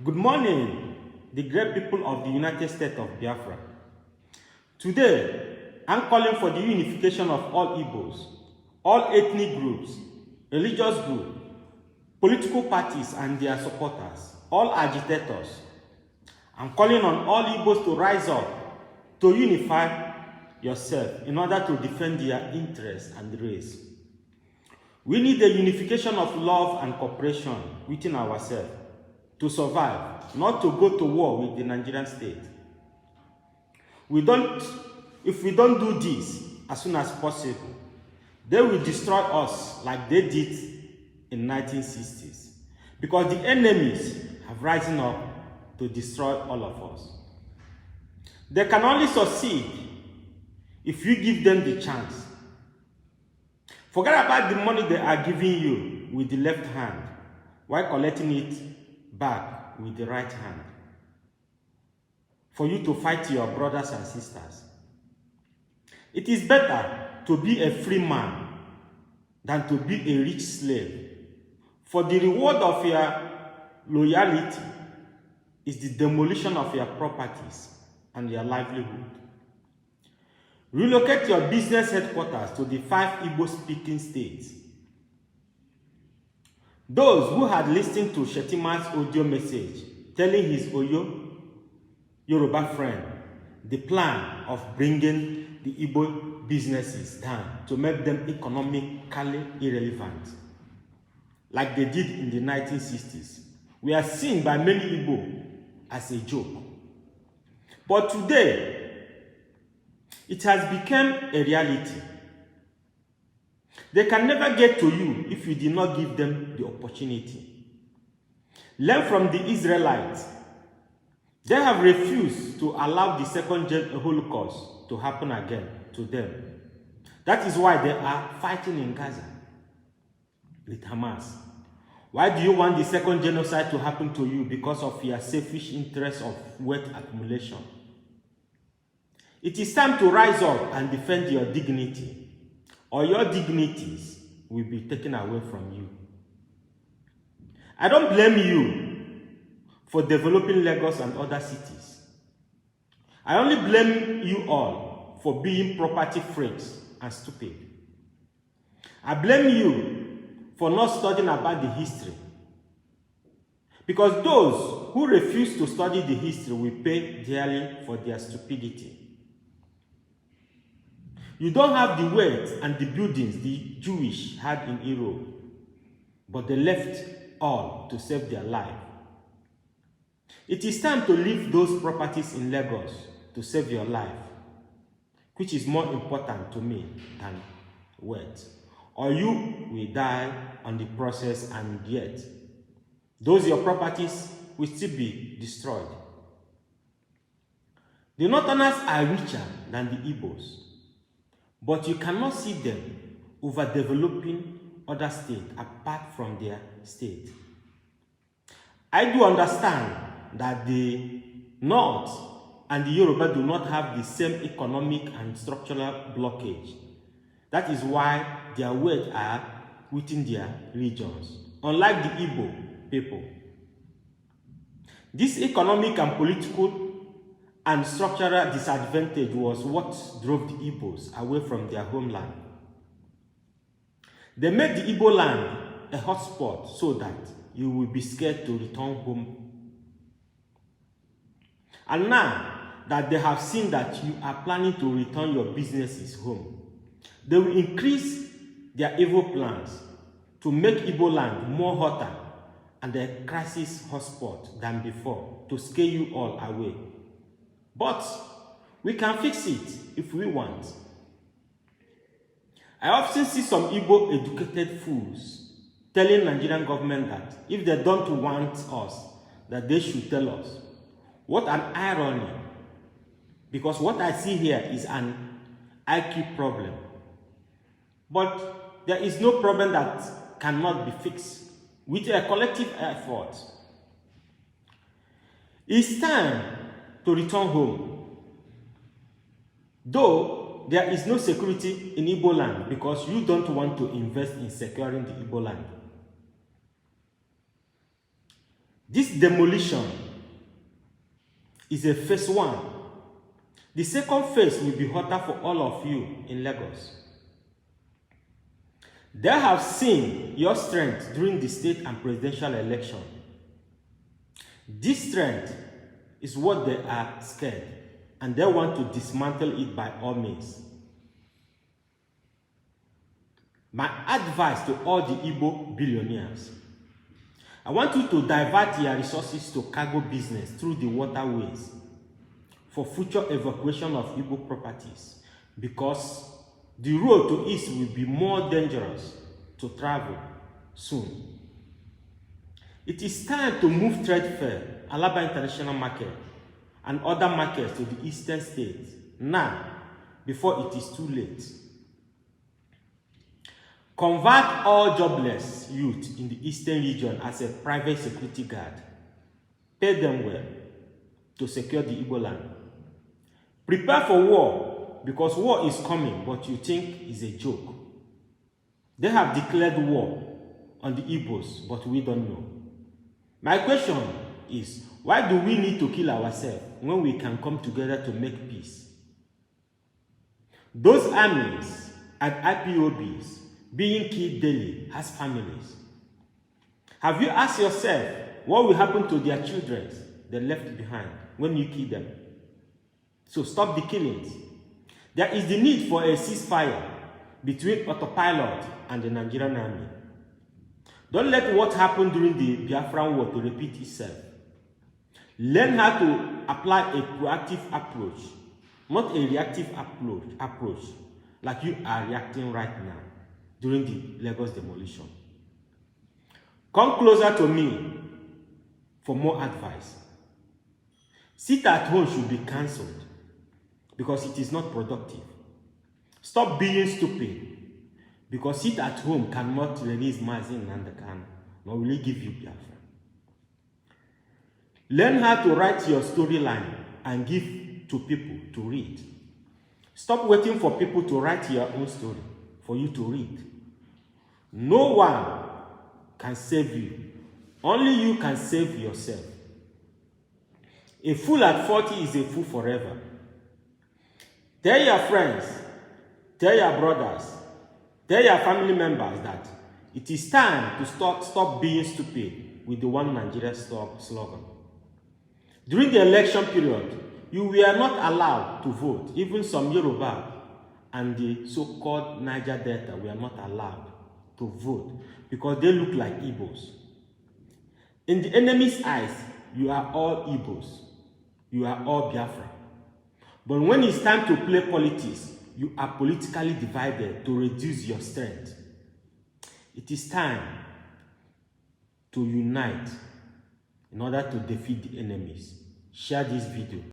Good morning, the great people of the United States of Biafra. Today, I'm calling for the unification of all Igbos, all ethnic groups, religious groups, political parties and their supporters, all agitators. I'm calling on all Igbos to rise up, to unify yourself in order to defend their interests and race. We need a unification of love and cooperation within ourselves to survive, not to go to war with the Nigerian state. If we don't do this as soon as possible, they will destroy us like they did in 1960s, because the enemies have risen up to destroy all of us. They can only succeed if you give them the chance. Forget about the money they are giving you with the left hand while collecting it back with the right hand for you to fight your brothers and sisters. It is better to be a free man than to be a rich slave, for the reward of your loyalty is the demolition of your properties and your livelihood. Relocate your business headquarters to the 5 Igbo-speaking states. Those who had listened to Shetima's audio message telling his Oyo Yoruba friend the plan of bringing the Igbo businesses down to make them economically irrelevant, like they did in the 1960s, were seen by many Igbo as a joke. But today, it has become a reality. They can never get to you if you did not give them the opportunity. Learn from the Israelites. They have refused to allow the second Holocaust to happen again to them. That is why they are fighting in Gaza with Hamas. Why do you want the second genocide to happen to you? Because of your selfish interest of wealth accumulation. It is time to rise up and defend your dignity, or your dignities will be taken away from you. I don't blame you for developing Lagos and other cities. I only blame you all for being property freaks and stupid. I blame you for not studying about the history, because those who refuse to study the history will pay dearly for their stupidity. You don't have the wealth and the buildings the Jewish had in Europe, but they left all to save their life. It is time to leave those properties in Lagos to save your life, which is more important to me than wealth. Or you will die on the process, and yet those your properties will still be destroyed. The Northerners are richer than the Igbos, but you cannot see them overdeveloping other states apart from their state. I do understand that the North and the Yoruba do not have the same economic and structural blockage. That is why their wealth are within their regions, unlike the Igbo people. This economic and political and structural disadvantage was what drove the Igbos away from their homeland. They made the Igbo land a hotspot so that you will be scared to return home. And now that they have seen that you are planning to return your businesses home, they will increase their evil plans to make Igbo land more hotter and a crisis hotspot than before, to scare you all away. But we can fix it if we want. I often see some Igbo educated fools telling Nigerian government that if they don't want us, that they should tell us. What an irony. Because what I see here is an IQ problem. But there is no problem that cannot be fixed with a collective effort. It's time to return home. Though there is no security in Igbo land because you don't want to invest in securing the Igbo land. This demolition is a phase 1. The second phase will be hotter for all of you in Lagos. They have seen your strength during the state and presidential election. This strength is what they are scared, and they want to dismantle it by all means. My advice to all the Igbo billionaires: I want you to divert your resources to cargo business through the waterways for future evacuation of Igbo properties, because the road to east will be more dangerous to travel soon. It is time to move trade fair, Alaba International Market, and other markets to the eastern states now, before it is too late. Convert all jobless youth in the eastern region as a private security guard. Pay them well to secure the Igbo land. Prepare for war, because war is coming, but you think it's a joke. They have declared war on the Igbos, but we don't know. My question is, why do we need to kill ourselves when we can come together to make peace? Those armies and IPOBs being killed daily has families. Have you asked yourself what will happen to their children they left behind when you kill them? So stop the killings. There is the need for a ceasefire between autopilot and the Nigerian army. Don't let what happened during the Biafran war to repeat itself. Learn how to apply a proactive approach, not a reactive approach like you are reacting right now during the Lagos demolition. Come closer to me for more advice. Sit at home should be cancelled because it is not productive. Stop being stupid, because sit at home cannot release Mazin and the can, nor will it give you Biafra. Learn how to write your storyline and give to people to read. Stop waiting for people to write your own story for you to read. No one can save you. Only you can save yourself. A fool at 40 is a fool forever. Tell your friends, tell your brothers, tell your family members that it is time to stop being stupid with the One Nigeria slogan. During the election period, you were not allowed to vote. Even some Yoruba and the so-called Niger Delta were not allowed to vote because they look like Igbos. In the enemy's eyes, you are all Igbos. You are all Biafra. But when it's time to play politics, you are politically divided to reduce your strength. It is time to unite in order to defeat the enemies. Share this video.